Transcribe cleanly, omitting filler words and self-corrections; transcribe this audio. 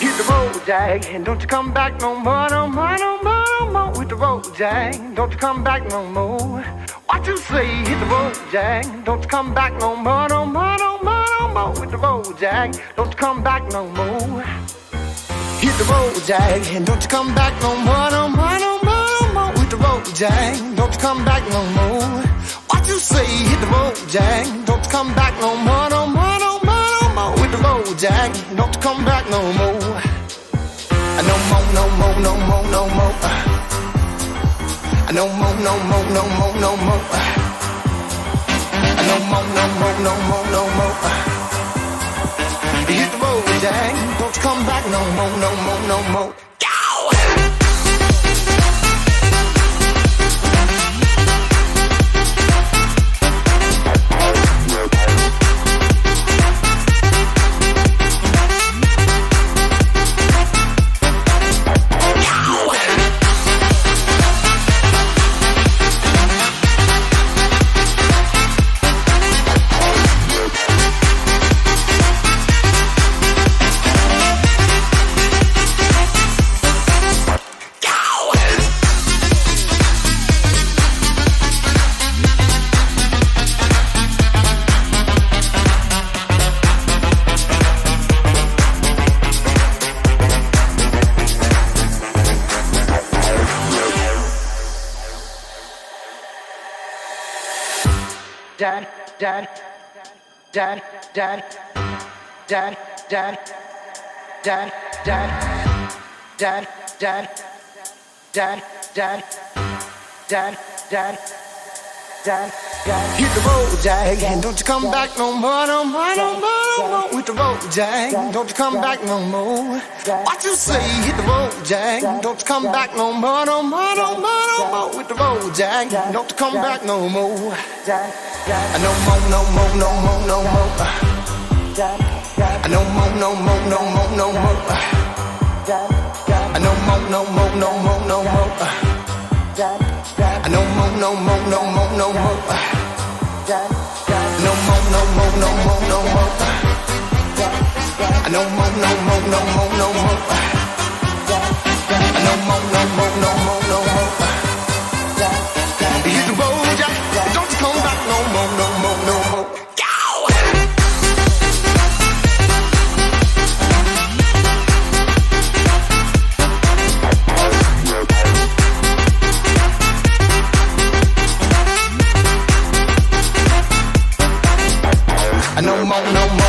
Hit the road, Jack, and don't you come back no more, no more, no more, no more. With the road, Jack, don't you come back no more. What you say? Hit the road, Jack, don't you come back no more, no more, no more, no more. With the road, Jack, don't you come back no more. Hit the road, Jack, and don't you come back no more, no more, no more, no more. With the road, Jack, don't you come back no more. What you say? Hit the road, Jack, don't you come back no more, no more, no more, no more. With the road, Jack, don't you come back no more. No more, no more, no more, no more. No more, no more, no more, no more. No more, no more, no more, no more. Hit the road, Jack, don't you come back no more, no more, no more. Dan, Dan, Dan, Dan, Dan, Dan, Dan, Dan, Dan, Dan, Dan, Dan, Dan, Dan, Dan, Dan. Hit the road, Jack, and don't you come back no more, no more, no more, no more. With the road, Jack, don't you come back no more. What you say? Hit the road, Jack, don't you come back no more, no more, no more, no more. With the road, Jack, don't you come back no more. No more, no more, no more, no more. No more, no more, no more, no more. No more, no more, no more, no more. No more, no more, no more, no more. No more, no more, no more, no more. No more, no more, no more, no more. No more, no more, no more, no more. Hit the road, Jack, don't you come back no more, no more, no more. No more, no more.